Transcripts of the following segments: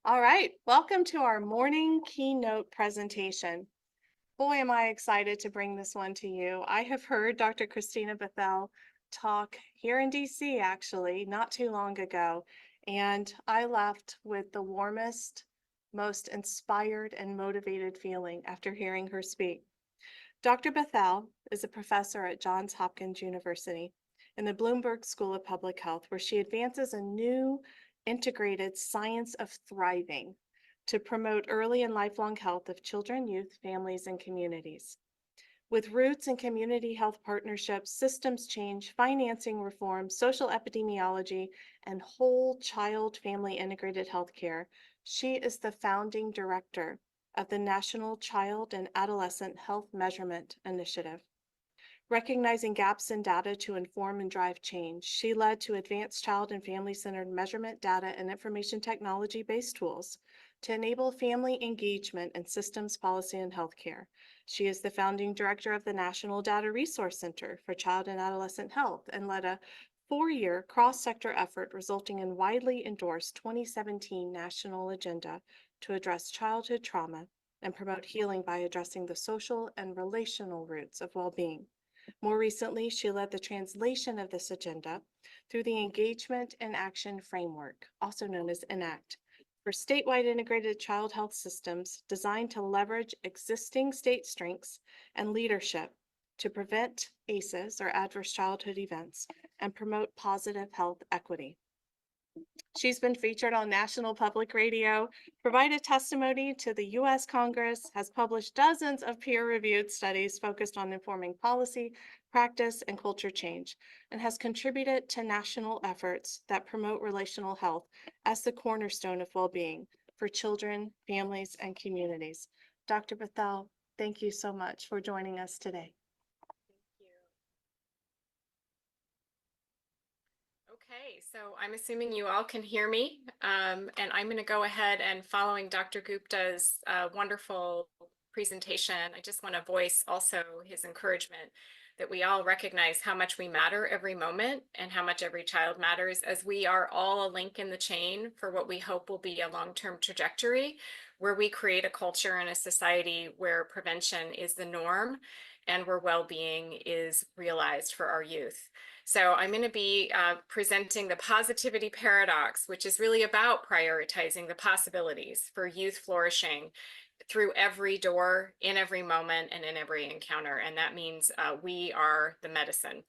All right, welcome to our morning keynote presentation. Boy, am I excited to bring this one to you. I have heard Dr. Christina Bethel talk here in DC actually not too long ago, and I left with the warmest, most inspired and motivated feeling after hearing her speak. Dr. Bethel is a professor at Johns Hopkins University in the Bloomberg School of Public Health, where she advances a new integrated science of thriving to promote early and lifelong health of children, youth, families, and communities. With roots in community health partnerships, systems change, financing reform, social epidemiology, and whole child family integrated healthcare, she is the founding director of the National Child and Adolescent Health Measurement Initiative. Recognizing gaps in data to inform and drive change, she led to advanced child and family-centered measurement, data, and information technology-based tools to enable family engagement in systems, policy, and healthcare. She is the founding director of the National Data Resource Center for Child and Adolescent Health and led a four-year cross-sector effort resulting in widely endorsed 2017 national agenda to address childhood trauma and promote healing by addressing the social and relational roots of well-being. More recently, she led the translation of this agenda through the Engagement and Action Framework, also known as ENACT, for statewide integrated child health systems designed to leverage existing state strengths and leadership to prevent ACEs, or adverse childhood events, and promote positive health equity. She's been featured on National Public Radio, provided testimony to the U.S. Congress, has published dozens of peer-reviewed studies focused on informing policy, practice, and culture change, and has contributed to national efforts that promote relational health as the cornerstone of well-being for children, families, and communities. Dr. Bethel, thank you so much for joining us today. Okay, so I'm assuming you all can hear me, and I'm going to go ahead and following Dr. Gupta's wonderful presentation, I just want to voice also his encouragement that we all recognize how much we matter every moment and how much every child matters, as we are all a link in the chain for what we hope will be a long-term trajectory where we create a culture and a society where prevention is the norm and where well-being is realized for our youth. So I'm going to be presenting the positivity paradox, which is really about prioritizing the possibilities for youth flourishing through every door, in every moment, and in every encounter. And that means we are the medicine.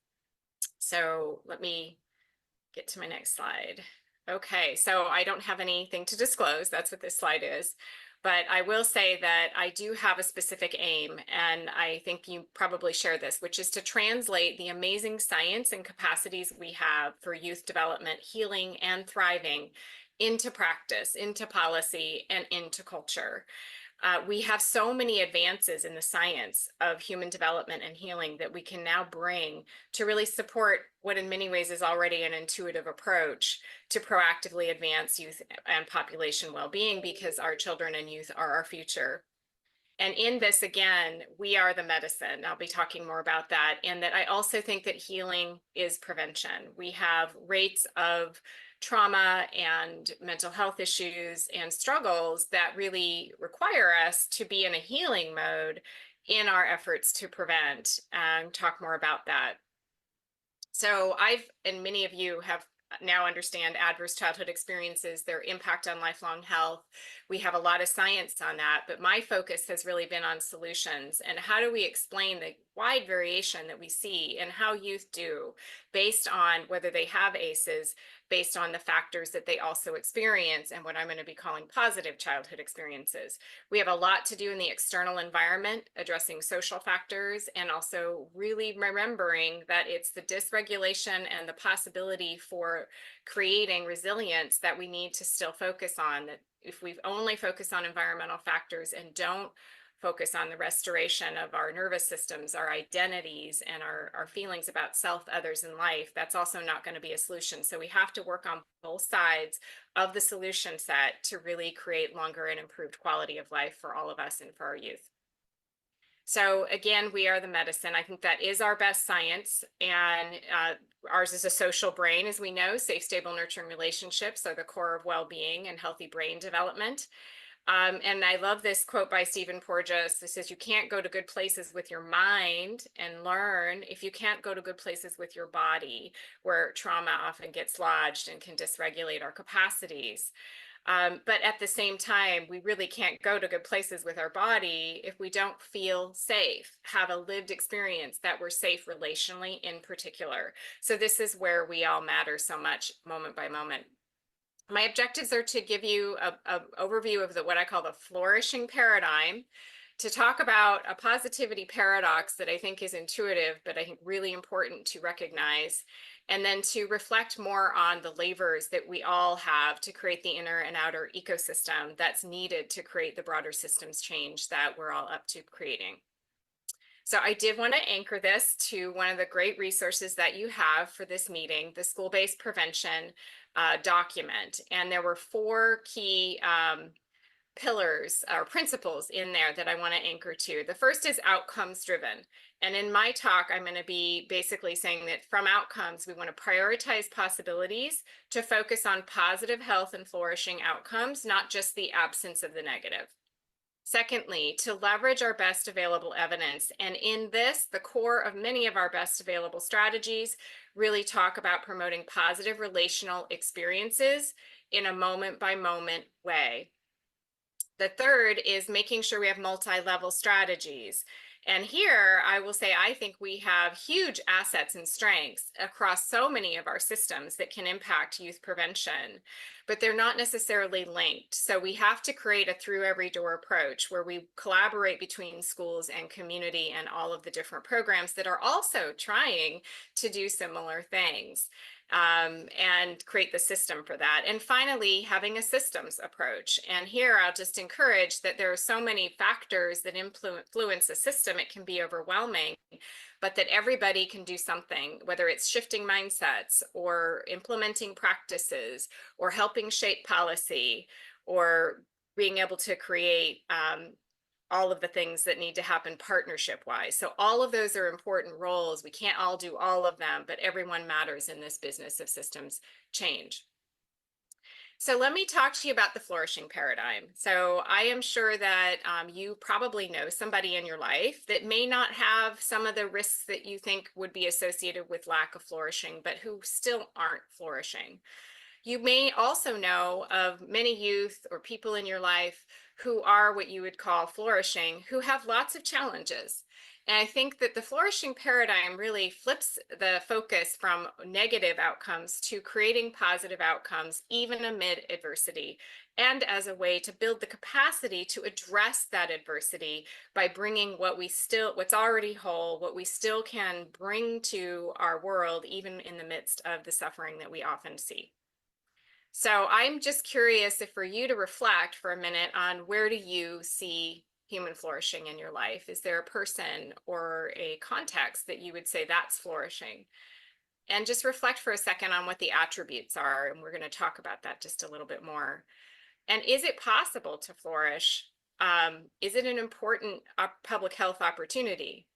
So let me get to my next slide. Okay, so I don't have anything to disclose. That's what this slide is. But I will say that I do have a specific aim, and I think you probably share this, which is to translate the amazing science and capacities we have for youth development, healing, and thriving into practice, into policy, and into culture. We have so many advances in the science of human development and healing that we can now bring to really support what in many ways is already an intuitive approach to proactively advance youth and population well-being, because our children and youth are our future. And in this, again, we are the medicine. I'll be talking more about that. And that I also think that healing is prevention. We have rates of trauma and mental health issues and struggles that really require us to be in a healing mode in our efforts to prevent, and talk more about that. So and many of you have now understand adverse childhood experiences, their impact on lifelong health. We have a lot of science on that, but my focus has really been on solutions and how do we explain the wide variation that we see and how youth do based on whether they have ACEs, based on the factors that they also experience and what I'm going to be calling positive childhood experiences. We have a lot to do in the external environment, addressing social factors, and also really remembering that it's the dysregulation and the possibility for creating resilience that we need to still focus on. That if we only focus on environmental factors and don't focus on the restoration of our nervous systems, our identities, and our feelings about self, others, and life, that's also not going to be a solution. So we have to work on both sides of the solution set to really create longer and improved quality of life for all of us and for our youth. So again, we are the medicine. I think that is our best science, and ours is a social brain, as we know. Safe, stable, nurturing relationships are the core of well-being and healthy brain development. And I love this quote by Stephen Porges. It says, "You can't go to good places with your mind and learn if you can't go to good places with your body, where trauma often gets lodged and can dysregulate our capacities." But at the same time, we really can't go to good places with our body if we don't feel safe, have a lived experience that we're safe relationally in particular. So this is where we all matter so much moment by moment. My objectives are to give you a overview of what I call the flourishing paradigm, to talk about a positivity paradox that I think is intuitive, but I think really important to recognize, and then to reflect more on the levers that we all have to create the inner and outer ecosystem that's needed to create the broader systems change that we're all up to creating. So I did want to anchor this to one of the great resources that you have for this meeting, the school-based prevention document. And there were four key pillars or principles in there that I want to anchor to. The first is outcomes driven. And in my talk, I'm going to be basically saying that from outcomes, we want to prioritize possibilities to focus on positive health and flourishing outcomes, not just the absence of the negative. Secondly, to leverage our best available evidence. And in this, the core of many of our best available strategies really talk about promoting positive relational experiences in a moment by moment way. The third is making sure we have multi-level strategies. And here I will say, I think we have huge assets and strengths across so many of our systems that can impact youth prevention, but they're not necessarily linked. So we have to create a through every door approach where we collaborate between schools and community and all of the different programs that are also trying to do similar things. And create the system for that. And finally, having a systems approach. And here I'll just encourage that there are so many factors that influence a system, it can be overwhelming, but that everybody can do something, whether it's shifting mindsets or implementing practices or helping shape policy or being able to create all of the things that need to happen partnership wise. So all of those are important roles. We can't all do all of them, but everyone matters in this business of systems change. So let me talk to you about the flourishing paradigm. So I am sure that you probably know somebody in your life that may not have some of the risks that you think would be associated with lack of flourishing, but who still aren't flourishing. You may also know of many youth or people in your life who are what you would call flourishing, who have lots of challenges. And I think that the flourishing paradigm really flips the focus from negative outcomes to creating positive outcomes, even amid adversity, and as a way to build the capacity to address that adversity by bringing what's already whole, what we still can bring to our world, even in the midst of the suffering that we often see. So I'm just curious if for you to reflect for a minute on, where do you see human flourishing in your life? Is there a person or a context that you would say that's flourishing? And just reflect for a second on what the attributes are. And we're going to talk about that just a little bit more. And is it possible to flourish? Is it an important public health opportunity?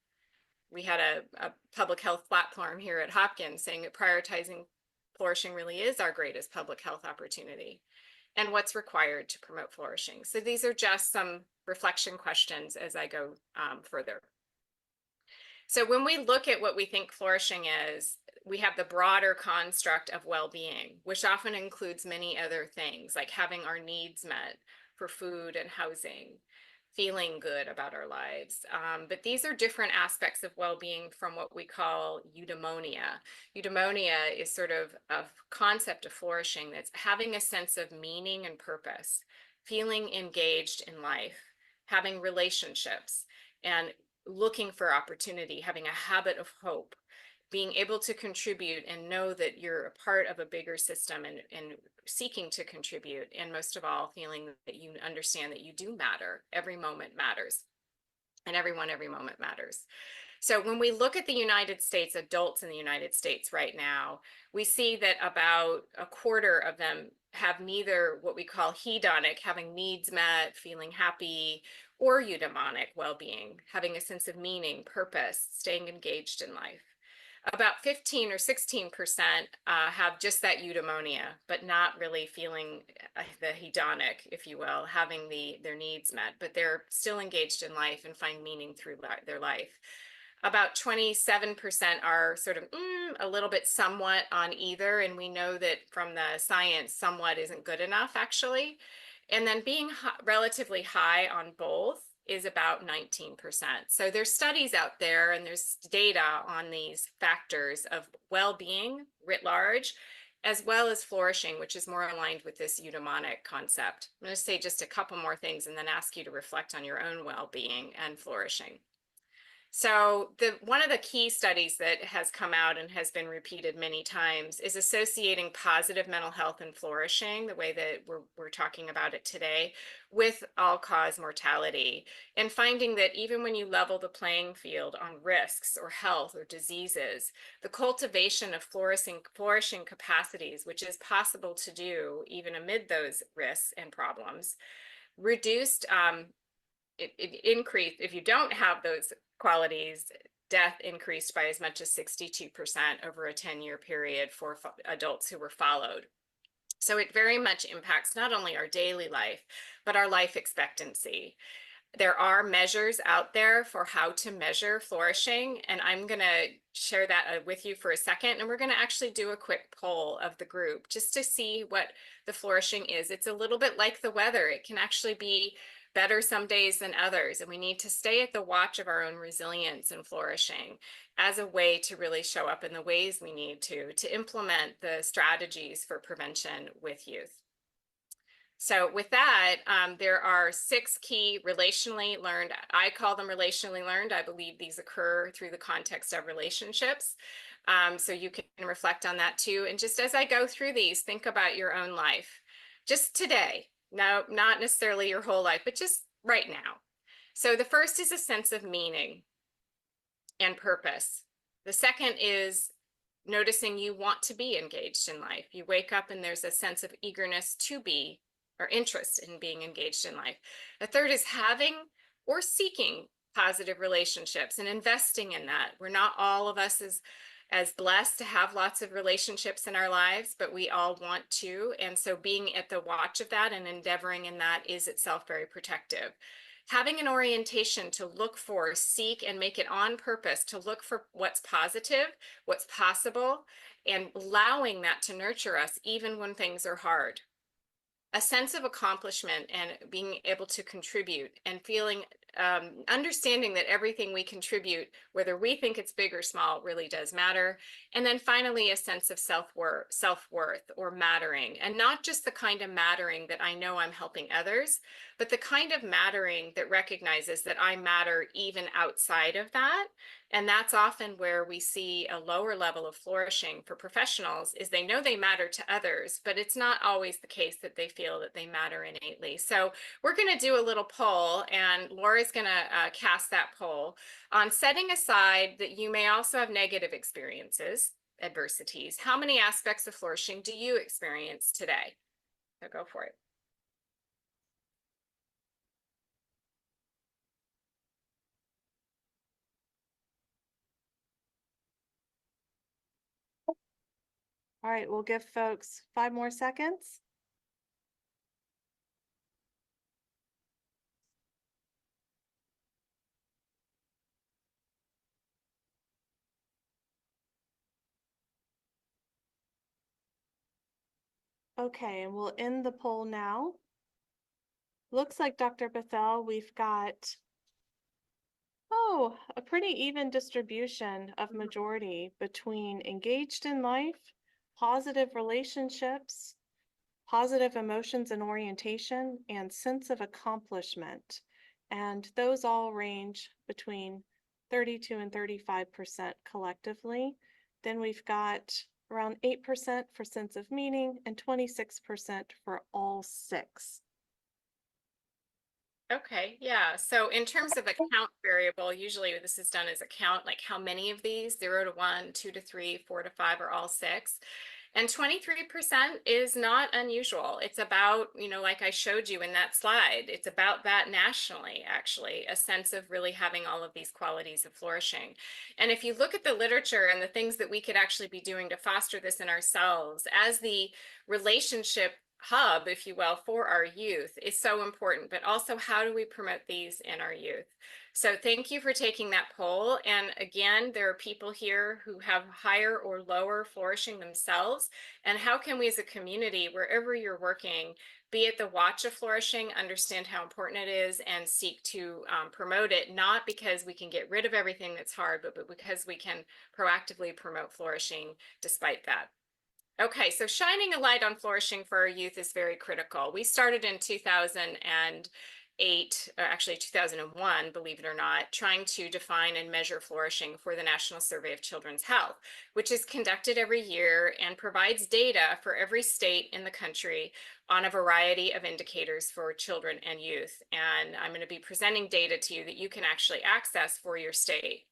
We had a public health platform here at Hopkins saying that prioritizing flourishing really is our greatest public health opportunity, and what's required to promote flourishing. So these are just some reflection questions as I go further. So when we look at what we think flourishing is, we have the broader construct of well-being, which often includes many other things, like having our needs met for food and housing, feeling good about our lives. But these are different aspects of well-being from what we call eudaimonia. Eudaimonia is sort of a concept of flourishing that's having a sense of meaning and purpose, feeling engaged in life, having relationships, and looking for opportunity, having a habit of hope, being able to contribute and know that you're a part of a bigger system and seeking to contribute. And most of all, feeling that you understand that you do matter. Every moment matters. And everyone, every moment matters. So when we look at the United States, adults in the United States right now, we see that about a quarter of them have neither what we call hedonic, having needs met, feeling happy, or eudaimonic well-being, having a sense of meaning, purpose, staying engaged in life. About 15 or 16% have just that eudaimonia, but not really feeling the hedonic, if you will, having their needs met, but they're still engaged in life and find meaning through their life. About 27% are sort of a little bit somewhat on either, and we know that from the science, somewhat isn't good enough, actually. And then being relatively high on both is about 19%. So there's studies out there and there's data on these factors of well-being writ large, as well as flourishing, which is more aligned with this eudaimonic concept. I'm going to say just a couple more things and then ask you to reflect on your own well-being and flourishing. So one of the key studies that has come out and has been repeated many times is associating positive mental health and flourishing, the way that we're talking about it today, with all-cause mortality, and finding that even when you level the playing field on risks or health or diseases, the cultivation of flourishing capacities, which is possible to do even amid those risks and problems, reduced it increased, if you don't have those qualities, death increased by as much as 62% over a 10-year period for adults who were followed. So it very much impacts not only our daily life, but our life expectancy. There are measures out there for how to measure flourishing, and I'm going to share that with you for a second. And we're going to actually do a quick poll of the group just to see what the flourishing is. It's a little bit like the weather. It can actually be better some days than others, and we need to stay at the watch of our own resilience and flourishing as a way to really show up in the ways we need to implement the strategies for prevention with youth. So with that, there are 6 key relationally learned, I call them relationally learned. I believe these occur through the context of relationships. So you can reflect on that too. And just as I go through these, think about your own life. Just today, no, not necessarily your whole life, but just right now. So the first is a sense of meaning and purpose. The second is noticing you want to be engaged in life. You wake up and there's a sense of eagerness to be, or interest in being engaged in life. The third is having or seeking positive relationships and investing in that. We're not all of us as blessed to have lots of relationships in our lives, but we all want to. And so being at the watch of that and endeavoring in that is itself very protective. Having an orientation to look for, seek, and make it on purpose to look for what's positive, what's possible, and allowing that to nurture us even when things are hard. A sense of accomplishment and being able to contribute and feeling, understanding that everything we contribute, whether we think it's big or small, really does matter. And then finally, a sense of self-worth or mattering, and not just the kind of mattering that I know I'm helping others, but the kind of mattering that recognizes that I matter even outside of that. And that's often where we see a lower level of flourishing for professionals, is they know they matter to others, but it's not always the case that they feel that they matter innately. So we're going to do a little poll, and Laura's going to cast that poll on setting aside that you may also have negative experiences, adversities. How many aspects of flourishing do you experience today? So go for it. All right, we'll give folks 5 more seconds. Okay, and we'll end the poll now. Looks like Dr. Bethel, we've got, a pretty even distribution of majority between engaged in life, positive relationships, positive emotions and orientation, and sense of accomplishment. And those all range between 32 and 35% collectively. Then we've got around 8% for sense of meaning and 26% for all 6. Okay, yeah. So in terms of a count variable, usually this is done as a count, like how many of these, 0 to 1, 2 to 3, 4 to 5, or all 6. And 23% is not unusual. It's about, like I showed you in that slide, it's about that nationally, actually, a sense of really having all of these qualities of flourishing. And if you look at the literature and the things that we could actually be doing to foster this in ourselves as the relationship hub, if you will, for our youth is so important, but also how do we promote these in our youth? So thank you for taking that poll. And again, there are people here who have higher or lower flourishing themselves. And how can we as a community, wherever you're working, be at the watch of flourishing, understand how important it is, and seek to promote it, not because we can get rid of everything that's hard, but because we can proactively promote flourishing despite that. Okay, so shining a light on flourishing for our youth is very critical. We started in 2008, or actually 2001, believe it or not, trying to define and measure flourishing for the National Survey of Children's Health, which is conducted every year and provides data for every state in the country on a variety of indicators for children and youth. And I'm going to be presenting data to you that you can actually access for your state.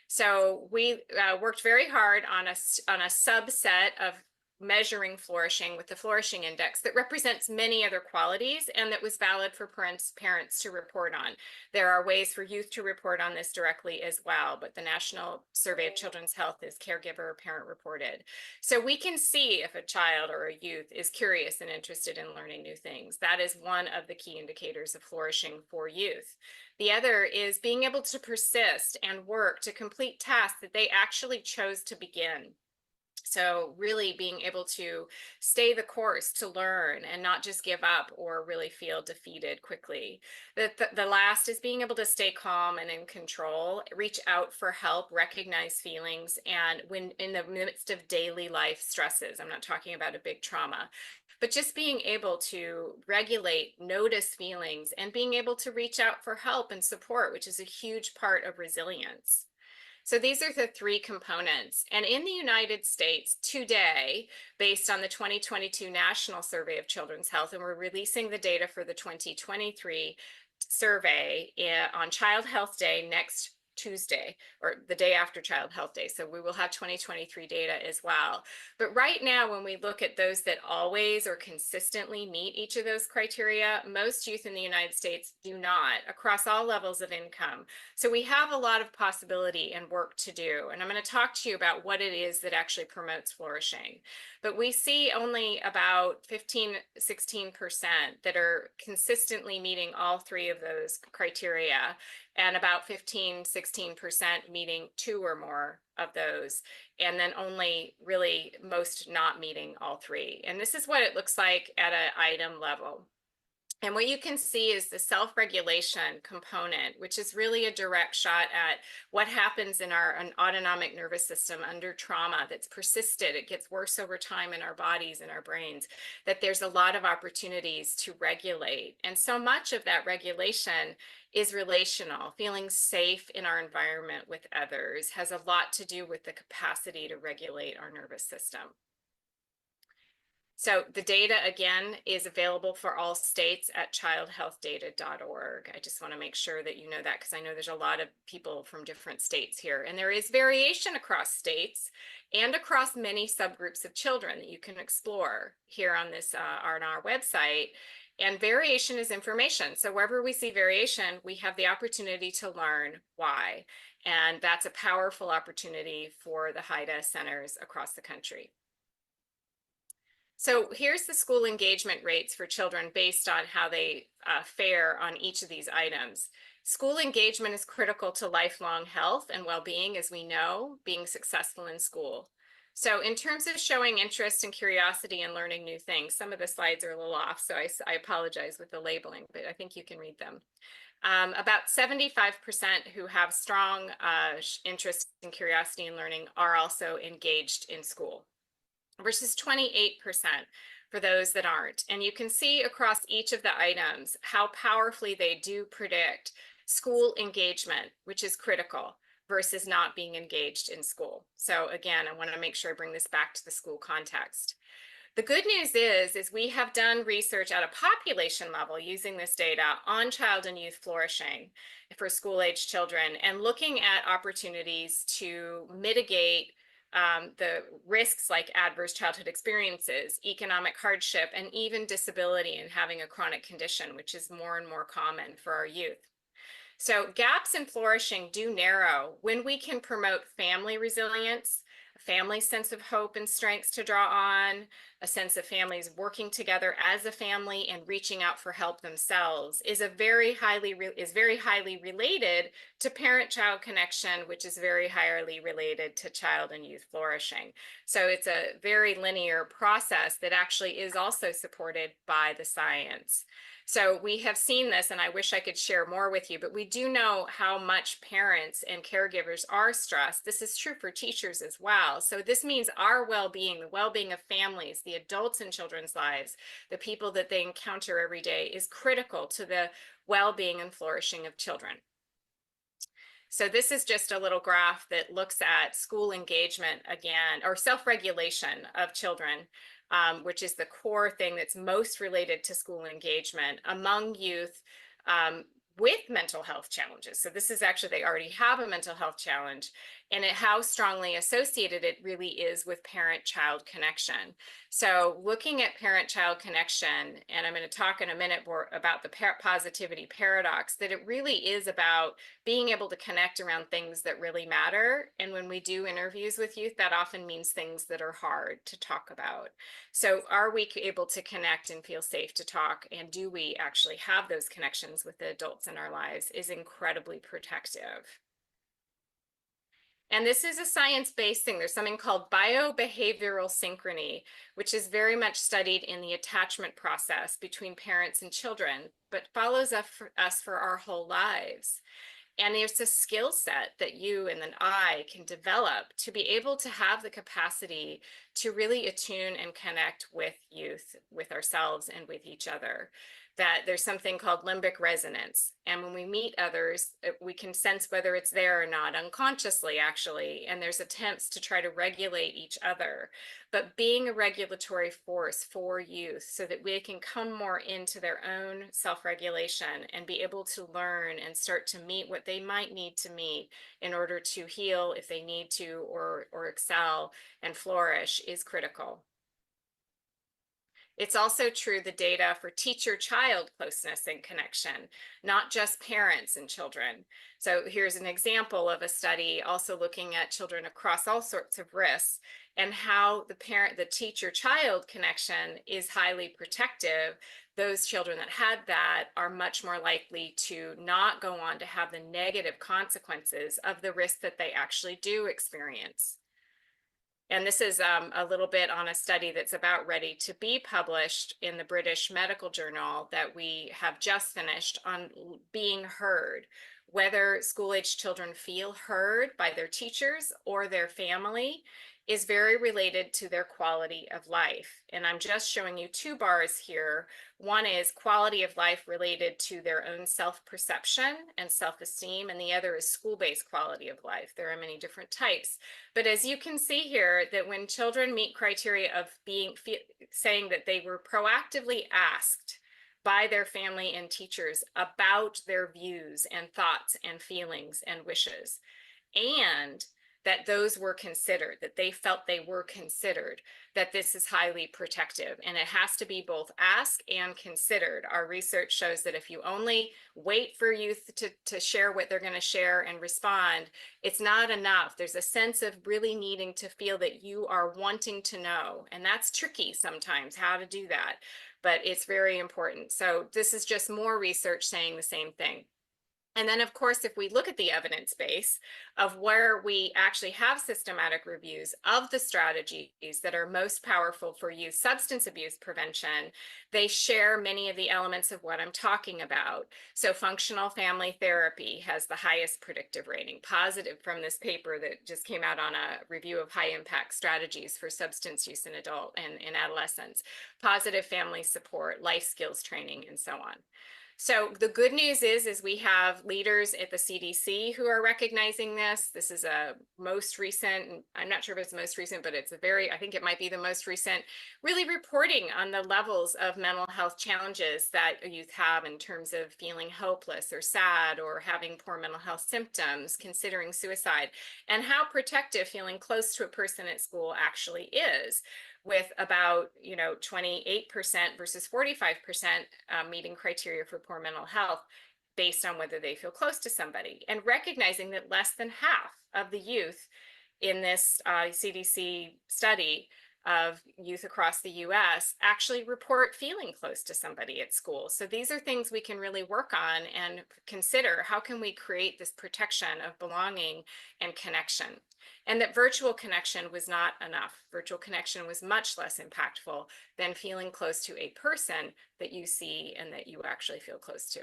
So we worked very hard on a subset of measuring flourishing with the flourishing index that represents many other qualities and that was valid for parents to report on. There are ways for youth to report on this directly as well, but the National Survey of Children's Health is caregiver or parent reported. So we can see if a child or a youth is curious and interested in learning new things. That is one of the key indicators of flourishing for youth. The other is being able to persist and work to complete tasks that they actually chose to begin. So really being able to stay the course to learn and not just give up or really feel defeated quickly. The last is being able to stay calm and in control, reach out for help, recognize feelings, and when in the midst of daily life stresses, I'm not talking about a big trauma, but just being able to regulate, notice feelings, and being able to reach out for help and support, which is a huge part of resilience. So these are the three components. And in the United States today, based on the 2022 National Survey of Children's Health, and we're releasing the data for the 2023 survey on Child Health Day next Tuesday, or the day after Child Health Day. So we will have 2023 data as well. But right now, when we look at those that always or consistently meet each of those criteria, most youth in the United States do not across all levels of income. So we have a lot of possibility and work to do. And I'm going to talk to you about what it is that actually promotes flourishing. But we see only about 15, 16% that are consistently meeting all three of those criteria, and about 15, 16% meeting two or more of those, and then only really most not meeting all three. And this is what it looks like at an item level. And what you can see is the self-regulation component, which is really a direct shot at what happens in our autonomic nervous system under trauma that's persisted. It gets worse over time in our bodies and our brains, that there's a lot of opportunities to regulate. And so much of that regulation is relational. Feeling safe in our environment with others has a lot to do with the capacity to regulate our nervous system. So the data, again, is available for all states at childhealthdata.org. I just want to make sure that you know that, because I know there's a lot of people from different states here. And there is variation across states and across many subgroups of children that you can explore here on this on our website. And variation is information. So wherever we see variation, we have the opportunity to learn why. And that's a powerful opportunity for the HIDA centers across the country. So here's the school engagement rates for children based on how they fare on each of these items. School engagement is critical to lifelong health and well-being, as we know, being successful in school. So in terms of showing interest and curiosity in learning new things, some of the slides are a little off, so I apologize with the labeling, but I think you can read them. About 75% who have strong interest and curiosity in learning are also engaged in school, versus 28% for those that aren't. And you can see across each of the items how powerfully they do predict school engagement, which is critical, versus not being engaged in school. So again, I want to make sure I bring this back to the school context. The good news is we have done research at a population level using this data on child and youth flourishing for school-age children, and looking at opportunities to mitigate the risks like adverse childhood experiences, economic hardship, and even disability and having a chronic condition, which is more and more common for our youth. So gaps in flourishing do narrow when we can promote family resilience, a family sense of hope and strengths to draw on, a sense of families working together as a family and reaching out for help themselves is very highly related to parent-child connection, which is very highly related to child and youth flourishing. So it's a very linear process that actually is also supported by the science. So we have seen this, and I wish I could share more with you, but we do know how much parents and caregivers are stressed. This is true for teachers as well. So this means our well-being, the well-being of families, the adults in children's lives, the people that they encounter every day is critical to the well-being and flourishing of children. So this is just a little graph that looks at school engagement again, or self-regulation of children, which is the core thing that's most related to school engagement among youth with mental health challenges. So this is actually, they already have a mental health challenge, and how strongly associated it really is with parent-child connection. So looking at parent-child connection, and I'm going to talk in a minute more about the positivity paradox, that it really is about being able to connect around things that really matter. And when we do interviews with youth, that often means things that are hard to talk about. So are we able to connect and feel safe to talk? And do we actually have those connections with the adults in our lives is incredibly protective. And this is a science-based thing. There's something called biobehavioral synchrony, which is very much studied in the attachment process between parents and children, but follows us for our whole lives. And there's a skill set that you and then I can develop to be able to have the capacity to really attune and connect with youth, with ourselves, and with each other. That there's something called limbic resonance. And when we meet others, we can sense whether it's there or not unconsciously, actually. And there's attempts to try to regulate each other. But being a regulatory force for youth so that we can come more into their own self-regulation and be able to learn and start to meet what they might need to meet in order to heal if they need to, or excel and flourish is critical. It's also true the data for teacher-child closeness and connection, not just parents and children. So here's an example of a study also looking at children across all sorts of risks and how the teacher-child connection is highly protective. Those children that had that are much more likely to not go on to have the negative consequences of the risk that they actually do experience. And this is a little bit on a study that's about ready to be published in the British Medical Journal that we have just finished on being heard, whether school-age children feel heard by their teachers or their family is very related to their quality of life. And I'm just showing you two bars here. One is quality of life related to their own self-perception and self-esteem, and the other is school-based quality of life. There are many different types. But as you can see here, that when children meet criteria of saying that they were proactively asked by their family and teachers about their views and thoughts and feelings and wishes, and that those were considered, that they felt they were considered, that this is highly protective. And it has to be both asked and considered. Our research shows that if you only wait for youth to share what they're going to share and respond, it's not enough. There's a sense of really needing to feel that you are wanting to know. And that's tricky sometimes, how to do that, but it's very important. So this is just more research saying the same thing. And then, of course, if we look at the evidence base of where we actually have systematic reviews of the strategies that are most powerful for youth substance abuse prevention, they share many of the elements of what I'm talking about. So functional family therapy has the highest predictive rating, positive from this paper that just came out on a review of high impact strategies for substance use in adult and in adolescents, positive family support, life skills training, and so on. So the good news is we have leaders at the CDC who are recognizing this. This is a most recent, I'm not sure if it's the most recent, but it's a very, I think it might be the most recent, really reporting on the levels of mental health challenges that youth have in terms of feeling hopeless or sad or having poor mental health symptoms, considering suicide, and how protective feeling close to a person at school actually is, with about 28% versus 45% meeting criteria for poor mental health based on whether they feel close to somebody, and recognizing that less than half of the youth in this CDC study of youth across the US actually report feeling close to somebody at school. So these are things we can really work on and consider. How can we create this protection of belonging and connection? And that virtual connection was not enough. Virtual connection was much less impactful than feeling close to a person that you see and that you actually feel close to.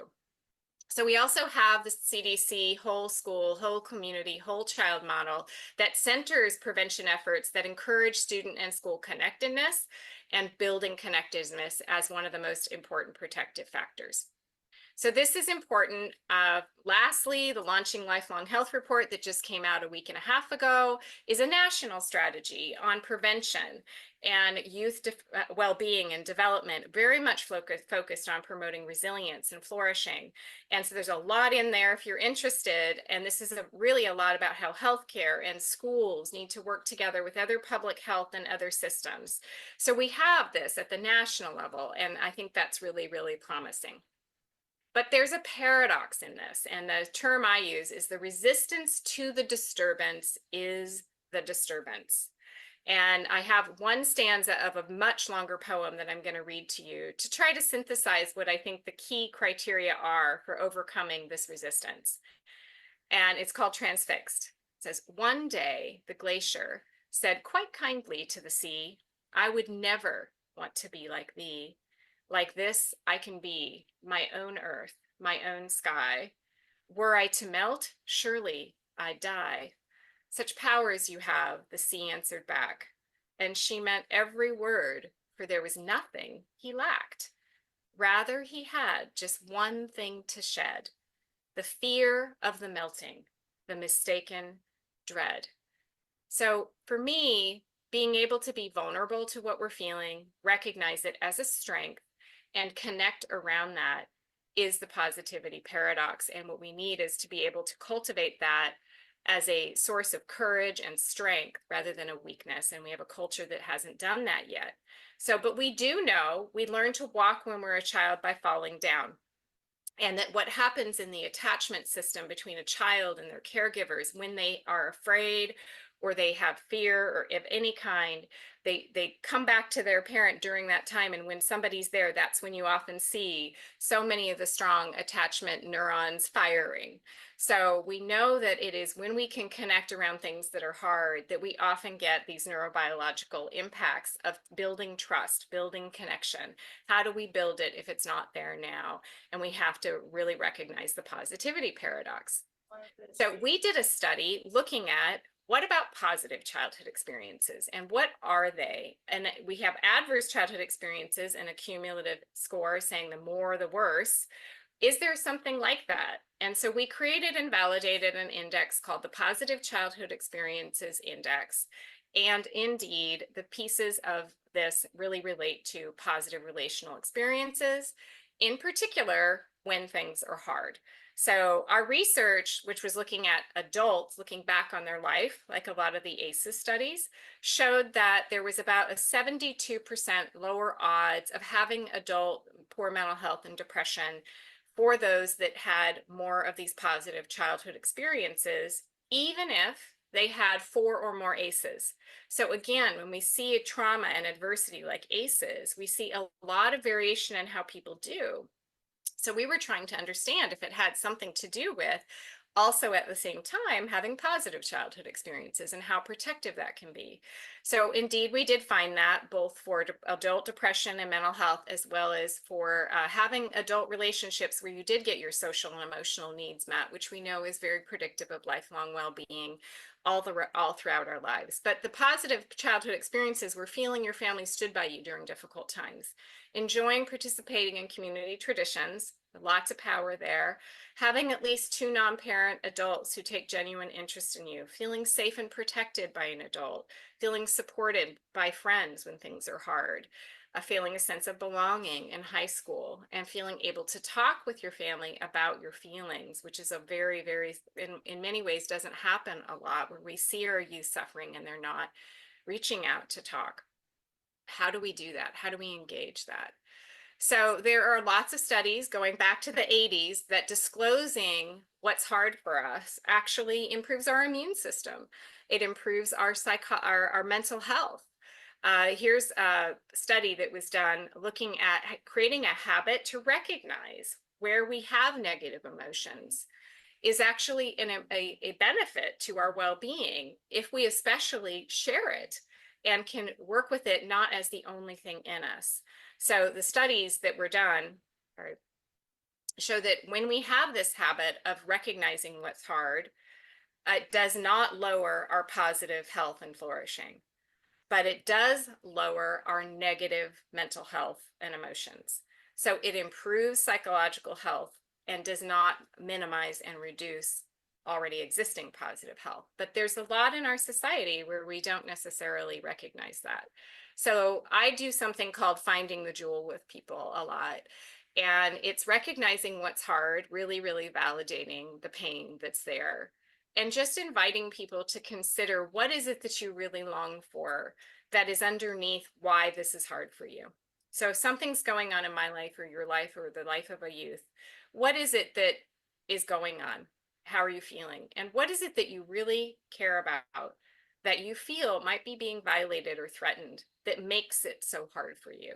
So we also have the CDC whole school, whole community, whole child model that centers prevention efforts that encourage student and school connectedness and building connectedness as one of the most important protective factors. So this is important. Lastly, the Launching Lifelong Health Report that just came out a week and a half ago is a national strategy on prevention and youth well-being and development, very much focused on promoting resilience and flourishing. And so there's a lot in there if you're interested. And this is really a lot about how healthcare and schools need to work together with other public health and other systems. So we have this at the national level, and I think that's really, really promising. But there's a paradox in this, and the term I use is the resistance to the disturbance is the disturbance. And I have one stanza of a much longer poem that I'm going to read to you to try to synthesize what I think the key criteria are for overcoming this resistance. And it's called Transfixed. It says, "One day the glacier said quite kindly to the sea, I would never want to be like thee. Like this I can be, my own earth, my own sky. Were I to melt, surely I'd die. Such powers you have," the sea answered back. And she meant every word, for there was nothing he lacked. Rather, he had just one thing to shed, the fear of the melting, the mistaken dread. So for me, being able to be vulnerable to what we're feeling, recognize it as a strength, and connect around that is the positivity paradox. And what we need is to be able to cultivate that as a source of courage and strength rather than a weakness. And we have a culture that hasn't done that yet. So, but we do know we learn to walk when we're a child by falling down. And that what happens in the attachment system between a child and their caregivers when they are afraid or they have fear or of any kind, they come back to their parent during that time. And when somebody's there, that's when you often see so many of the strong attachment neurons firing. So we know that it is when we can connect around things that are hard that we often get these neurobiological impacts of building trust, building connection. How do we build it if it's not there now? And we have to really recognize the positivity paradox. So we did a study looking at what about positive childhood experiences and what are they? And we have adverse childhood experiences and a cumulative score saying the more, the worse. Is there something like that? And so we created and validated an index called the Positive Childhood Experiences Index. And indeed, the pieces of this really relate to positive relational experiences, in particular, when things are hard. So our research, which was looking at adults looking back on their life, like a lot of the ACEs studies, showed that there was about a 72% lower odds of having adult poor mental health and depression for those that had more of these positive childhood experiences, even if they had 4 or more ACEs. So again, when we see a trauma and adversity like ACEs, we see a lot of variation in how people do. So we were trying to understand if it had something to do with also at the same time having positive childhood experiences and how protective that can be. So indeed, we did find that both for adult depression and mental health, as well as for having adult relationships where you did get your social and emotional needs met, which we know is very predictive of lifelong well-being. all throughout our lives. But the positive childhood experiences were feeling your family stood by you during difficult times, enjoying participating in community traditions, lots of power there, having at least two non-parent adults who take genuine interest in you, feeling safe and protected by an adult, feeling supported by friends when things are hard, feeling a sense of belonging in high school, and feeling able to talk with your family about your feelings, which is a very, very, in many ways, doesn't happen a lot, where we see our youth suffering and they're not reaching out to talk. How do we do that? How do we engage that? So there are lots of studies going back to the 80s that disclosing what's hard for us actually improves our immune system. It improves our mental health. Here's a study that was done looking at creating a habit to recognize where we have negative emotions is actually a benefit to our well-being if we especially share it and can work with it not as the only thing in us. So the studies that were done show that when we have this habit of recognizing what's hard, it does not lower our positive health and flourishing, but it does lower our negative mental health and emotions. So it improves psychological health and does not minimize and reduce already existing positive health. But there's a lot in our society where we don't necessarily recognize that. So I do something called finding the jewel with people a lot. And it's recognizing what's hard, really, really validating the pain that's there, and just inviting people to consider what is it that you really long for that is underneath why this is hard for you. So if something's going on in my life or your life or the life of a youth, what is it that is going on? How are you feeling? And what is it that you really care about that you feel might be being violated or threatened that makes it so hard for you?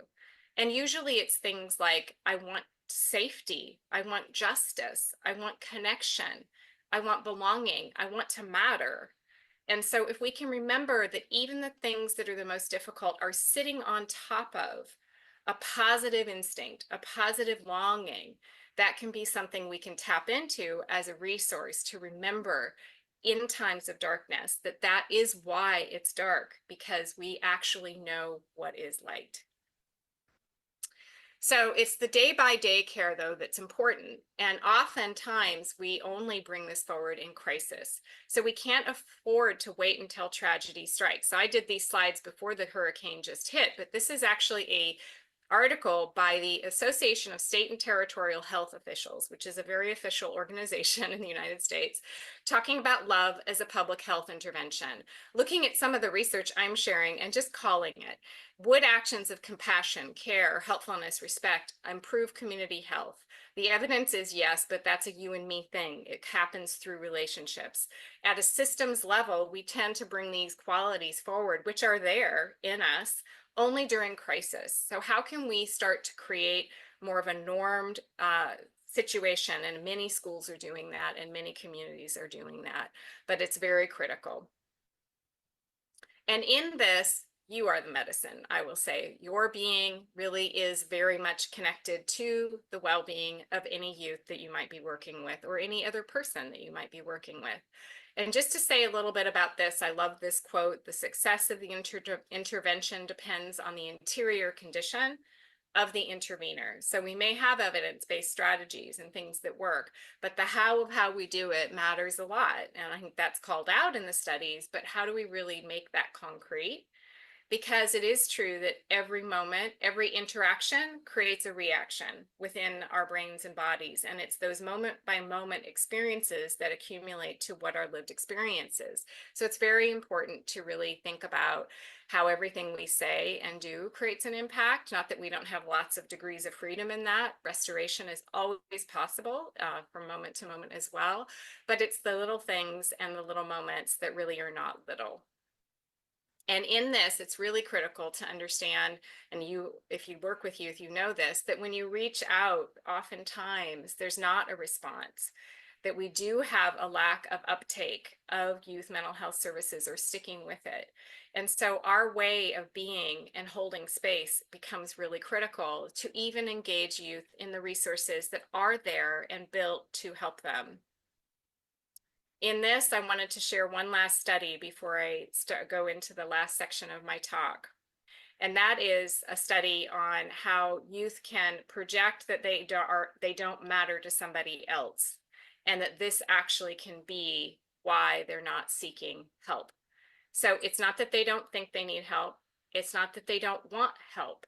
And usually it's things like, I want safety, I want justice, I want connection, I want belonging, I want to matter. And so if we can remember that even the things that are the most difficult are sitting on top of a positive instinct, a positive longing, that can be something we can tap into as a resource to remember in times of darkness, that that is why it's dark, because we actually know what is light. So it's the day by day care, though, that's important. And oftentimes we only bring this forward in crisis. So we can't afford to wait until tragedy strikes. So I did these slides before the hurricane just hit, but this is actually a article by the Association of State and Territorial Health Officials, which is a very official organization in the United States, talking about love as a public health intervention, looking at some of the research I'm sharing and just calling it. Would actions of compassion, care, helpfulness, respect improve community health? The evidence is yes, but that's a you and me thing. It happens through relationships. At a systems level, we tend to bring these qualities forward, which are there in us, only during crisis. So how can we start to create more of a normed situation? And many schools are doing that, and many communities are doing that, but it's very critical. And in this, you are the medicine, I will say. Your being really is very much connected to the well-being of any youth that you might be working with, or any other person that you might be working with. And just to say a little bit about this, I love this quote: the success of the intervention depends on the interior condition of the intervener. So we may have evidence-based strategies and things that work, but the how of how we do it matters a lot. And I think that's called out in the studies, but how do we really make that concrete? Because it is true that every moment, every interaction creates a reaction within our brains and bodies. And it's those moment by moment experiences that accumulate to what our lived experience is. So it's very important to really think about how everything we say and do creates an impact. Not that we don't have lots of degrees of freedom in that. Restoration is always possible from moment to moment as well. But it's the little things and the little moments that really are not little. And in this, it's really critical to understand, and you, if you work with youth, you know this, that when you reach out, oftentimes there's not a response, that we do have a lack of uptake of youth mental health services or sticking with it. And so our way of being and holding space becomes really critical to even engage youth in the resources that are there and built to help them in this, I wanted to share one last study before I go into the last section of my talk. And that is a study on how youth can project that they don't matter to somebody else, and that this actually can be why they're not seeking help. So it's not that they don't think they need help. It's not that they don't want help.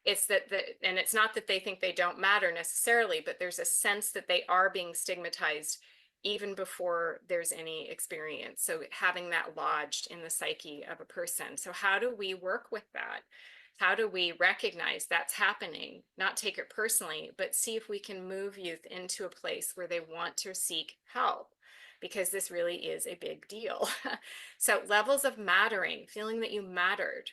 And it's not that they think they don't matter necessarily, but there's a sense that they are being stigmatized even before there's any experience. So having that lodged in the psyche of a person. So how do we work with that? How do we recognize that's happening, not take it personally, but see if we can move youth into a place where they want to seek help? Because this really is a big deal. So levels of mattering, feeling that you mattered,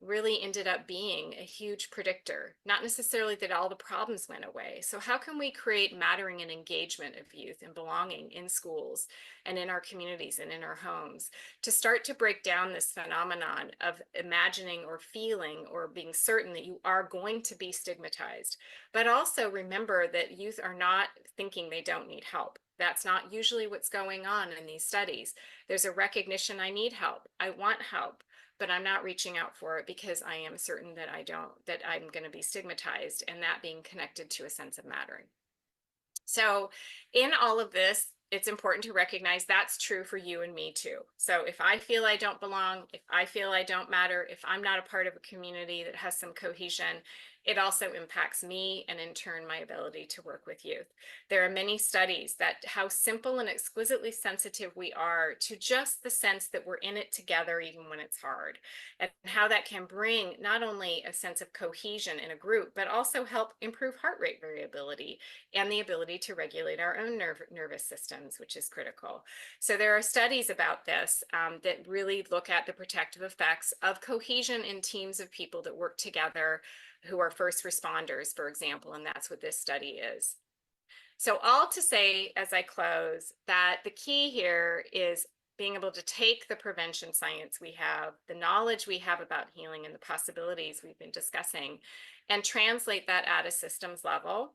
really ended up being a huge predictor, not necessarily that all the problems went away. So how can we create mattering and engagement of youth and belonging in schools and in our communities and in our homes to start to break down this phenomenon of imagining or feeling or being certain that you are going to be stigmatized, but also remember that youth are not thinking they don't need help. That's not usually what's going on in these studies. There's a recognition, I need help, I want help, but I'm not reaching out for it because I am certain that that I'm going to be stigmatized, and that being connected to a sense of mattering. So in all of this, it's important to recognize that's true for you and me too. So if I feel I don't belong, if I feel I don't matter, if I'm not a part of a community that has some cohesion, it also impacts me and in turn my ability to work with youth. There are many studies that how simple and exquisitely sensitive we are to just the sense that we're in it together even when it's hard, and how that can bring not only a sense of cohesion in a group, but also help improve heart rate variability and the ability to regulate our own nervous systems, which is critical. So there are studies about this that really look at the protective effects of cohesion in teams of people that work together who are first responders, for example, and that's what this study is. So all to say as I close that the key here is being able to take the prevention science we have, the knowledge we have about healing and the possibilities we've been discussing, and translate that at a systems level.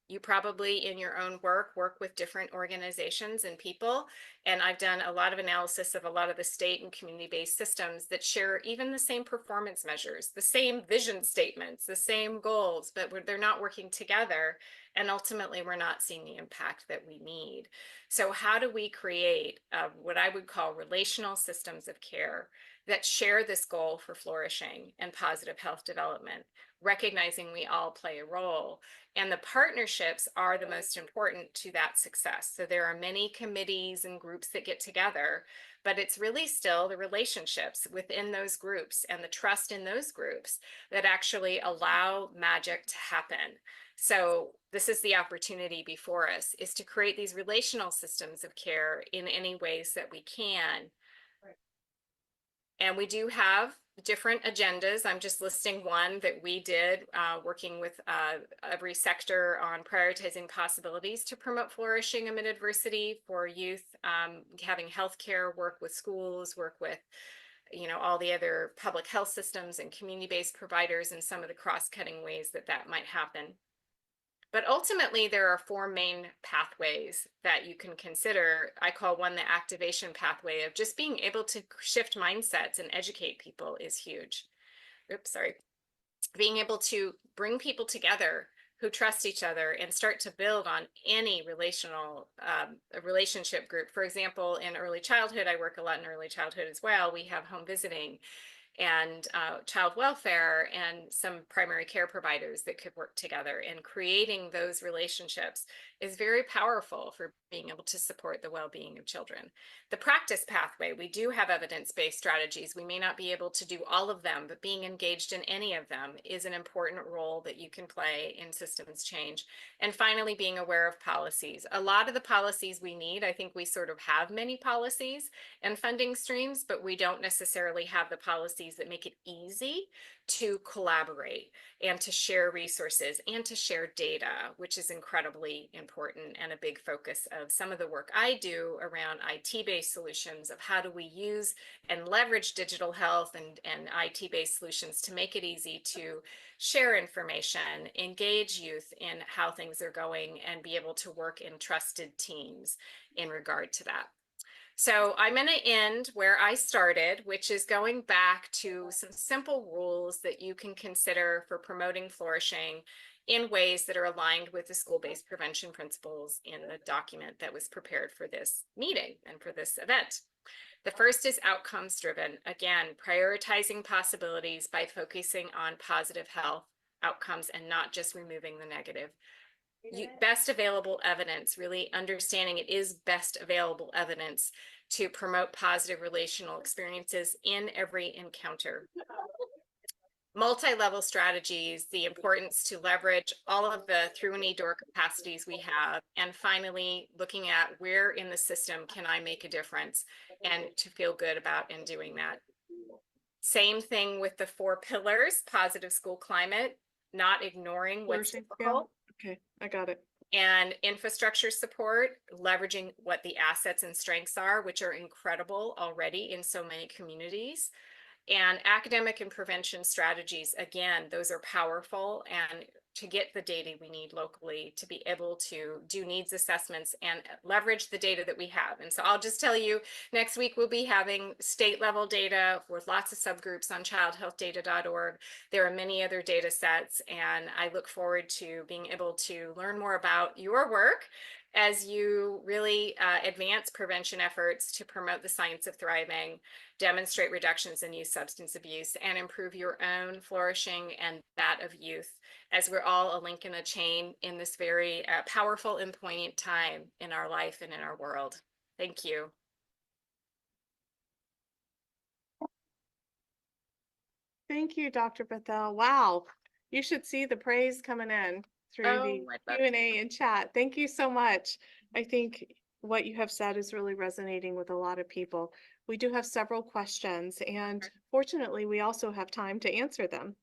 You probably in your own work with different organizations and people. And I've done a lot of analysis of a lot of the state and community-based systems that share even the same performance measures, the same vision statements, the same goals, but they're not working together. And ultimately, we're not seeing the impact that we need. So how do we create what I would call relational systems of care that share this goal for flourishing and positive health development, recognizing we all play a role? And the partnerships are the most important to that success. So there are many committees and groups that get together, but it's really still the relationships within those groups and the trust in those groups that actually allow magic to happen. So this is the opportunity before us, is to create these relational systems of care in any ways that we can. And we do have different agendas. I'm just listing one that we did working with every sector on prioritizing possibilities to promote flourishing amid adversity for youth, having healthcare, work with schools, work with all the other public health systems and community-based providers, and some of the cross-cutting ways that that might happen. But ultimately, there are four main pathways that you can consider. I call one the activation pathway of just being able to shift mindsets and educate people is huge. Oops, sorry. Being able to bring people together who trust each other and start to build on any relationship group. For example, in early childhood, I work a lot in early childhood as well. We have home visiting and child welfare and some primary care providers that could work together, and creating those relationships is very powerful for being able to support the well-being of children. The practice pathway, we do have evidence-based strategies. We may not be able to do all of them, but being engaged in any of them is an important role that you can play in systems change. And finally, being aware of policies. A lot of the policies we need, I think we sort of have many policies and funding streams, but we don't necessarily have the policies policies that make it easy to collaborate and to share resources and to share data, which is incredibly important and a big focus of some of the work I do around IT-based solutions of how do we use and leverage digital health and IT-based solutions to make it easy to share information, engage youth in how things are going, and be able to work in trusted teams in regard to that. So I'm going to end where I started, which is going back to some simple rules that you can consider for promoting flourishing in ways that are aligned with the school-based prevention principles in the document that was prepared for this meeting and for this event. The first is outcomes driven. Again, prioritizing possibilities by focusing on positive health outcomes and not just removing the negative. Best available evidence, really understanding it is best available evidence to promote positive relational experiences in every encounter. Multi-level strategies, the importance to leverage all of the through and door capacities we have, and finally looking at where in the system can I make a difference and to feel good about in doing that. Same thing with the 4 pillars: positive school climate, not ignoring what's Flourishing difficult, scale. Okay, I got it. and infrastructure support, leveraging what the assets and strengths are, which are incredible already in so many communities. And academic and prevention strategies, again, those are powerful, and to get the data we need locally to be able to do needs assessments and leverage the data that we have. And so I'll just tell you, next week we'll be having state level data with lots of subgroups on childhealthdata.org. There are many other data sets, and I look forward to being able to learn more about your work as you really advance prevention efforts to promote the science of thriving, demonstrate reductions in youth substance abuse, and improve your own flourishing and that of youth, as we're all a link in a chain in this very powerful and poignant time in our life and in our world. Thank you. Thank you, Dr. Bethel. Wow, you should see the praise coming in through the Oh, I'd love Q&A and chat. Thank you so much. I think what you have said is really resonating with a lot of people. We do have several questions, and fortunately, we also have time to answer them.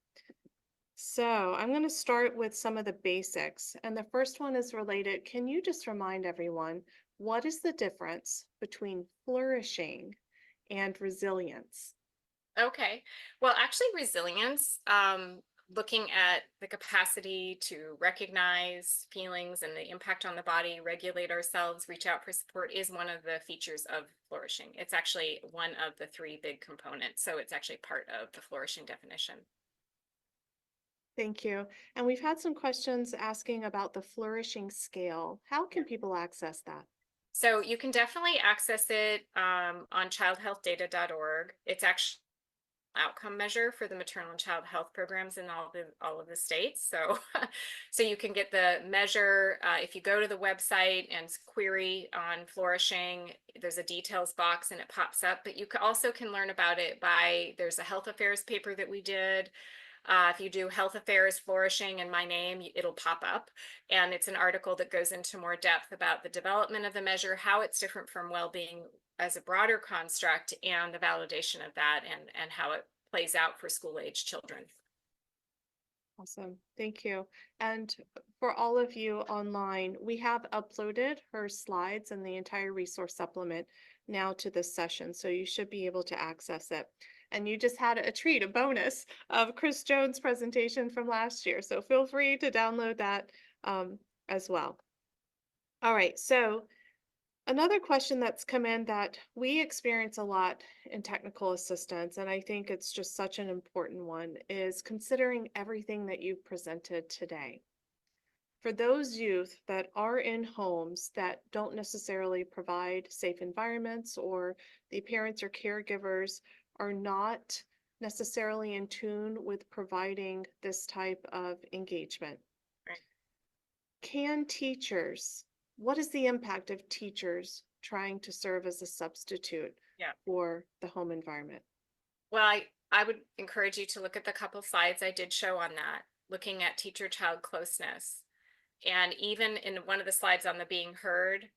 So I'm going to start with some of the basics. And the first one is related. Can you just remind everyone, what is the difference between flourishing and resilience? Okay. Well, actually, resilience, looking at the capacity to recognize feelings and the impact on the body, regulate ourselves, reach out for support, is one of the features of flourishing. It's actually one of the 3 big components. So it's actually part of the flourishing definition. Thank you. And we've had some questions asking about the flourishing scale. How can people access that? So you can definitely access it on childhealthdata.org. It's actually outcome measure for the maternal and child health programs in all of the states. So, so you can get the measure if you go to the website and query on flourishing. There's a details box and it pops up. But you also can learn about it by, there's a health affairs paper that we did. If you do health affairs flourishing and my name, it'll pop up, and it's an article that goes into more depth about the development of the measure, how it's different from well-being as a broader construct, and the validation of that, and how it plays out for school-age children. Awesome. Thank you. And for all of you online, we have uploaded her slides and the entire resource supplement now to this session, so you should be able to access it. And you just had a treat, a bonus of Chris Jones' presentation from last year. So feel free to download that as well. All right, so another question that's come in that we experience a lot in technical assistance, and I think it's just such an important one, is considering everything that you've presented today. For those youth that are in homes that don't necessarily provide safe environments, or the parents or caregivers are not necessarily in tune with providing this type of engagement. Right. Can teachers, what is the impact of teachers trying to serve as a substitute for the home environment? Well, I would encourage you to look at the couple slides I did show on that, looking at teacher-child closeness. And even in one of the slides on the Being Heard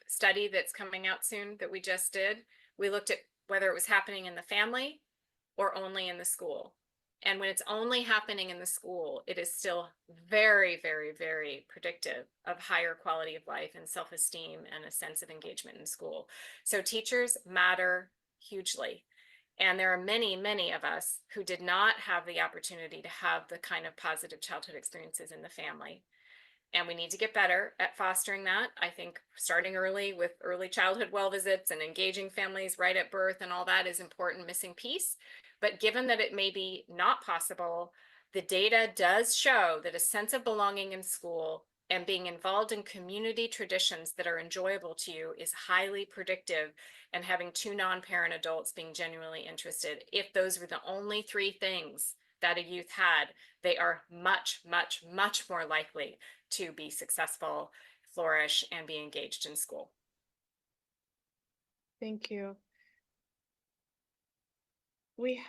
study that's coming out soon that we just did, we looked at whether it was happening in the family, or only in the school. And when it's only happening in the school, it is still very, very, very predictive of higher quality of life and self-esteem and a sense of engagement in school. So teachers matter hugely. And there are many, many of us who did not have the opportunity to have the kind of positive childhood experiences in the family. And we need to get better at fostering that. I think starting early with early childhood well visits and engaging families right at birth and all that is important missing piece. But given that it may be not possible, the data does show that a sense of belonging in school and being involved in community traditions that are enjoyable to you is highly predictive, and having two non-parent adults being genuinely interested. If those were the only three things that a youth had, they are much, much, much more likely to be successful, flourish, and be engaged in school. Thank you. We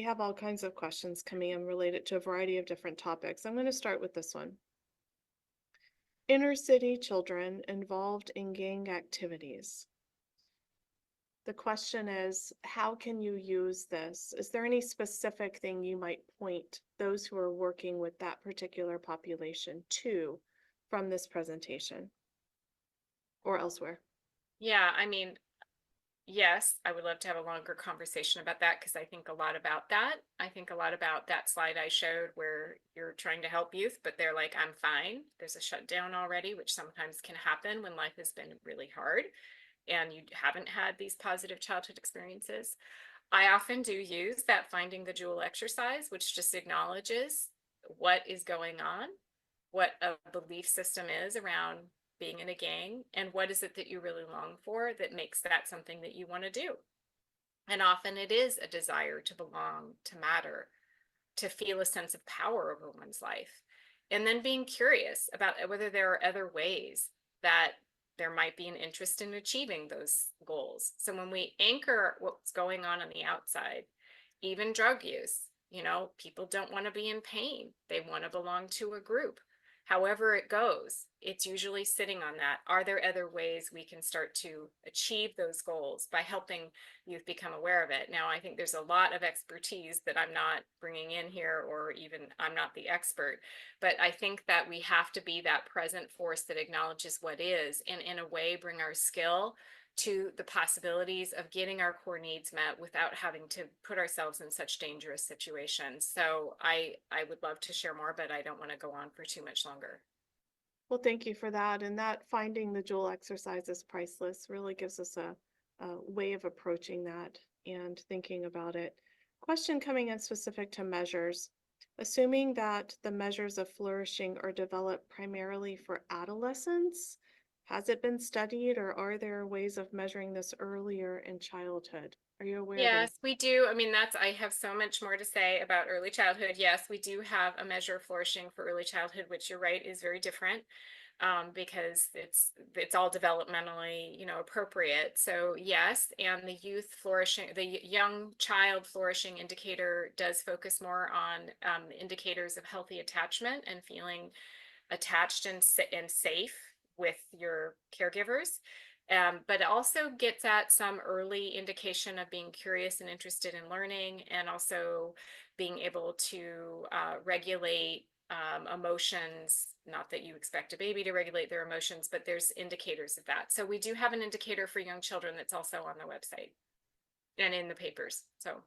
have all kinds of questions coming in related to a variety of different topics. I'm going to start with this one. Inner city children involved in gang activities. The question is, how can you use this? Is there any specific thing you might point those who are working with that particular population to from this presentation or elsewhere? Yeah, I mean, yes, I would love to have a longer conversation about that because I think a lot about that. I think a lot about that slide I showed where you're trying to help youth, but they're like, I'm fine. There's a shutdown already, which sometimes can happen when life has been really hard and you haven't had these positive childhood experiences. I often do use that finding the jewel exercise, which just acknowledges what is going on, what a belief system is around being in a gang, and what is it that you really long for that makes that something that you want to do. And often it is a desire to belong, to matter, to feel a sense of power over one's life. And then being curious about whether there are other ways that there might be an interest in achieving those goals. So when we anchor what's going on the outside, even drug use, people don't want to be in pain. They want to belong to a group. However it goes, it's usually sitting on that. Are there other ways we can start to achieve those goals by helping youth become aware of it? Now, I think there's a lot of expertise that I'm not bringing in here, or even I'm not the expert, but I think that we have to be that present force that acknowledges what is, and in a way bring our skill to the possibilities of getting our core needs met without having to put ourselves in such dangerous situations. So I would love to share more, but I don't want to go on for too much longer. Well, thank you for that. And that finding the jewel exercise is priceless really gives us a way of approaching that and thinking about it. Question coming in specific to measures. Assuming that the measures of flourishing are developed primarily for adolescents, has it been studied or are there ways of measuring this earlier in childhood? Are you aware of any? Yes, we do. I mean, I have so much more to say about early childhood. Yes, we do have a measure of flourishing for early childhood, which you're right is very different, because it's all developmentally, appropriate. So yes, and the youth flourishing, the young child flourishing indicator does focus more on indicators of healthy attachment and feeling attached and safe with your caregivers. But it also gets at some early indication of being curious and interested in learning, and also being able to regulate emotions. Not that you expect a baby to regulate their emotions, but there's indicators of that. So we do have an indicator for young children that's also on the website and in the papers. So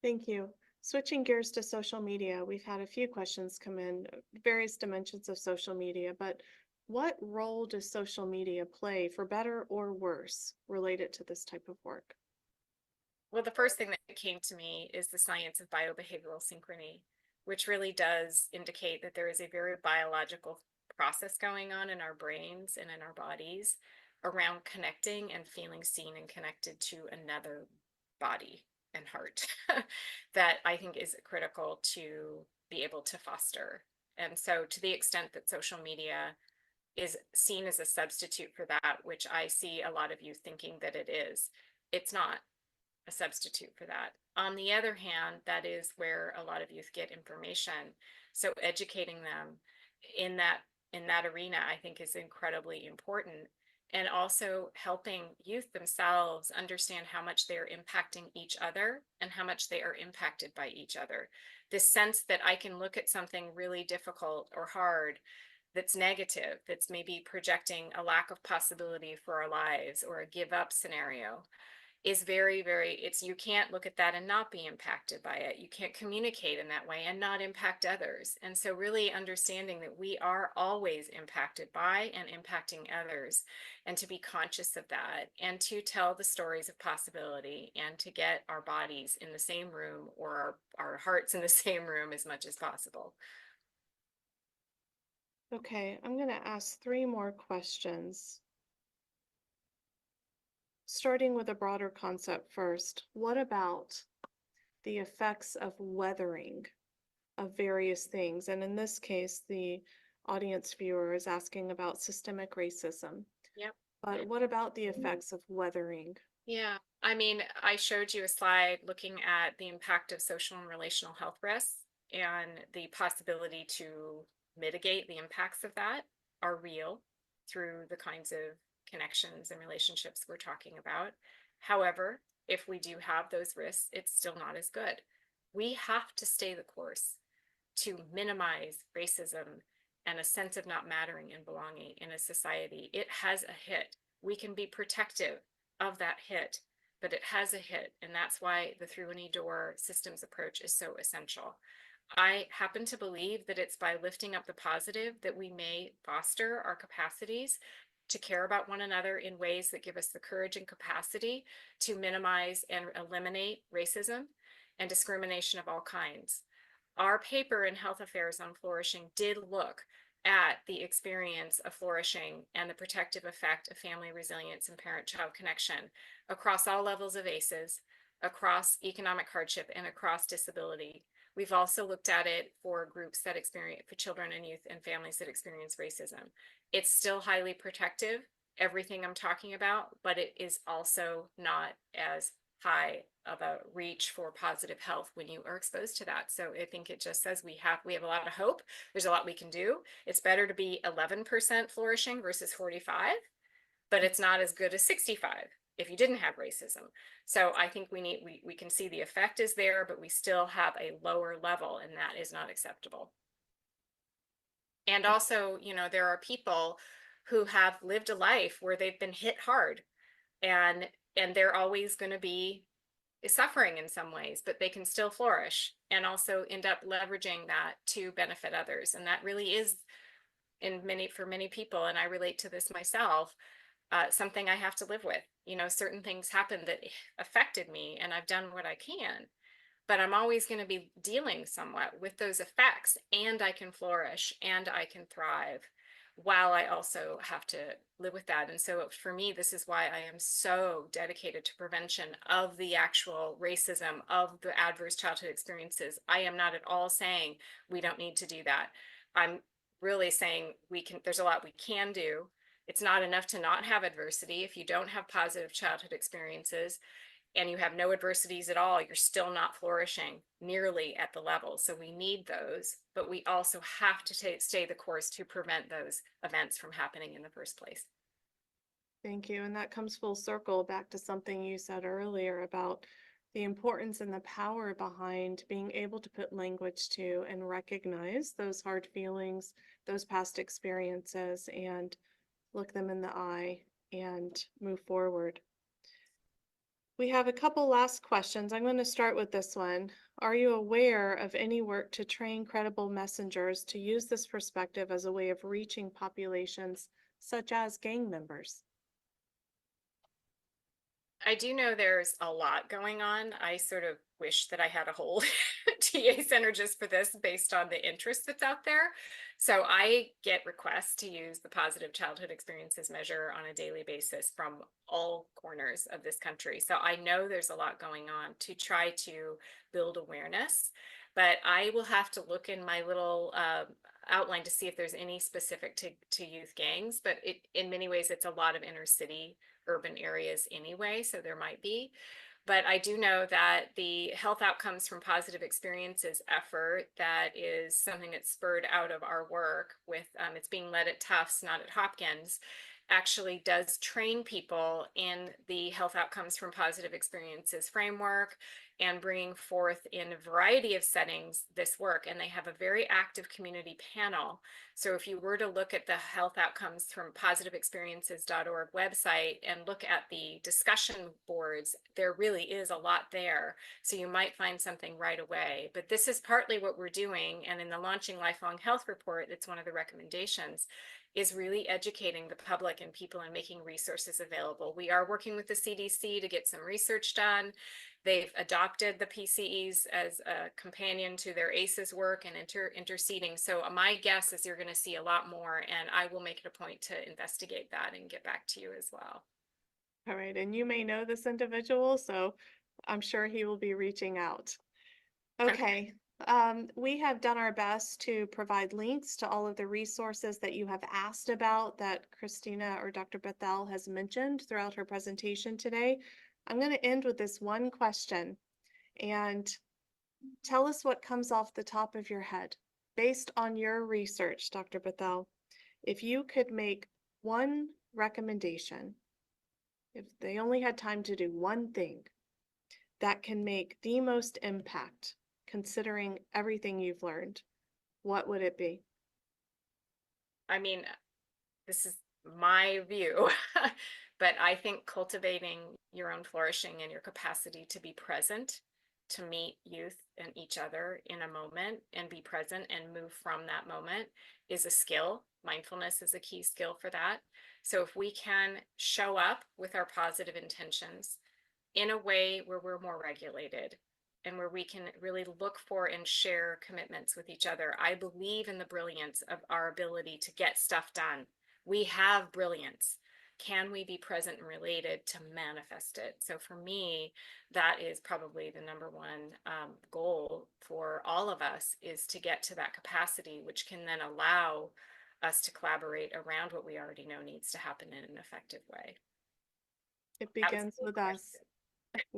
Thank you. Switching gears to social media, we've had a few questions come in, various dimensions of social media, but what role does social media play, for better or worse, related to this type of work? well, the first thing that came to me is the science of biobehavioral synchrony, which really does indicate that there is a very biological process going on in our brains and in our bodies around connecting and feeling seen and connected to another body and heart that I think is critical to be able to foster. And so, to the extent that social media is seen as a substitute for that, which I see a lot of you thinking that it is, it's not a substitute for that. On the other hand, that is where a lot of youth get information. So educating them in that arena, I think, is incredibly important. and also helping youth themselves understand how much they are impacting each other and how much they are impacted by each other. This sense that I can look at something really difficult or hard that's negative, that's maybe projecting a lack of possibility for our lives or a give up scenario, is very, very, it's, you can't look at that and not be impacted by it. You can't communicate in that way and not impact others. And so really understanding that we are always impacted by and impacting others, and to be conscious of that, and to tell the stories of possibility, and to get our bodies in the same room, or our hearts in the same room as much as possible. Okay, I'm going to ask three more questions. Starting with a broader concept first, what about the effects of weathering of various things? And in this case, the audience viewer is asking about systemic racism. Yep. But what about the effects of weathering? Yeah, I mean, I showed you a slide looking at the impact of social and relational health risks, and the possibility to mitigate the impacts of that are real through the kinds of connections and relationships we're talking about. However, if we do have those risks, it's still not as good. We have to stay the course to minimize racism and a sense of not mattering and belonging in a society. It has a hit. We can be protective of that hit, but it has a hit. And that's why the through any door systems approach is so essential. I happen to believe that it's by lifting up the positive that we may foster our capacities to care about one another in ways that give us the courage and capacity to minimize and eliminate racism and discrimination of all kinds. Our paper in Health Affairs on Flourishing did look at the experience of flourishing and the protective effect of family resilience and parent-child connection across all levels of ACEs, across economic hardship, and across disability. We've also looked at it for groups that experience, for children and youth and families that experience racism. It's still highly protective, everything I'm talking about, but it is also not as high of a reach for positive health when you are exposed to that. So I think it just says we have a lot of hope. There's a lot we can do. It's better to be 11% flourishing versus 45, but it's not as good as 65 if you didn't have racism. So I think we can see the effect is there, but we still have a lower level, and that is not acceptable. And also, you know, there are people who have lived a life where they've been hit hard, and they're always going to be suffering in some ways, but they can still flourish and also end up leveraging that to benefit others. And that really is for many people, and I relate to this myself, something I have to live with. You know, certain things happen that affected me, and I've done what I can, but I'm always going to be dealing somewhat with those effects, and I can flourish and I can thrive while I also have to live with that. And so for me, this is why I am so dedicated to prevention of the actual racism, of the adverse childhood experiences. I am not at all saying we don't need to do that. I'm really saying there's a lot we can do. It's not enough to not have adversity. If you don't have positive childhood experiences and you have no adversities at all, you're still not flourishing nearly at the level. So we need those, but we also have to stay the course to prevent those events from happening in the first place. Thank you. And that comes full circle back to something you said earlier about the importance and the power behind being able to put language to and recognize those hard feelings, those past experiences, and look them in the eye and move forward. We have a couple last questions. I'm going to start with this one. Are you aware of any work to train credible messengers to use this perspective as a way of reaching populations such as gang members? I do know there's a lot going on. I sort of wish that I had a whole TA center just for this based on the interest that's out there. So I get requests to use the positive childhood experiences measure on a daily basis from all corners of this country. So I know there's a lot going on to try to build awareness, but I will have to look in my little outline to see if there's any specific to youth gangs. But in many ways, it's a lot of inner city urban areas anyway, so there might be. But I do know that the health outcomes from positive experiences effort, that is something that's spurred out of our work with, it's being led at Tufts, not at Hopkins. actually does train people in the health outcomes from positive experiences framework and bringing forth in a variety of settings this work. And they have a very active community panel. So if you were to look at the health outcomes from positiveexperiences.org website and look at the discussion boards, there really is a lot there. So you might find something right away. But this is partly what we're doing. And in the Launching Lifelong Health report, it's one of the recommendations, is really educating the public and people and making resources available. We are working with the CDC to get some research done. They've adopted the PCEs as a companion to their ACEs work and interceding. So my guess is you're going to see a lot more, and I will make it a point to investigate that and get back to you as well. All right, and you may know this individual, so I'm sure he will be reaching out. Okay. Okay, we have done our best to provide links to all of the resources that you have asked about that Christina or Dr. Bethel has mentioned throughout her presentation today. I'm going to end with this one question, and tell us what comes off the top of your head. Based on your research, Dr. Bethel, if you could make one recommendation, if they only had time to do one thing that can make the most impact, considering everything you've learned, what would it be? I mean, this is my view, but I think cultivating your own flourishing and your capacity to be present, to meet youth and each other in a moment and be present and move from that moment is a skill. Mindfulness is a key skill for that. So if we can show up with our positive intentions in a way where we're more regulated and where we can really look for and share commitments with each other, I believe in the brilliance of our ability to get stuff done. We have brilliance. Can we be present and related to manifest it? So for me, that is probably the number one goal for all of us, is to get to that capacity, which can then allow us to collaborate around what we already know needs to happen in an effective way. It That was a begins big with us. question.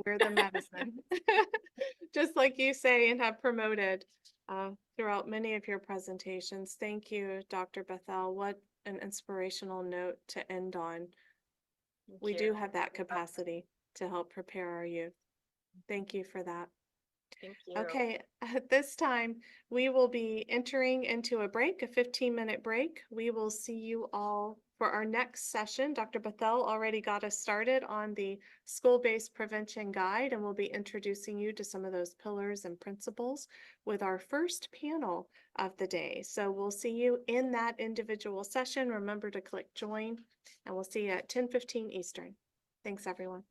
We're the medicine. Just like you say and have promoted throughout many of your presentations. Thank you, Dr. Bethel. What an inspirational note to end on. Thank We you. do have that capacity to help prepare our youth. Thank you for that. Thank you. Okay, at this time, we will be entering into a break, a 15-minute break. We will see you all for our next session. Dr. Bethel already got us started on the school-based prevention guide, and we'll be introducing you to some of those pillars and principles with our first panel of the day. So we'll see you in that individual session. Remember to click join, and we'll see you at 10:15 Eastern. Thanks, everyone.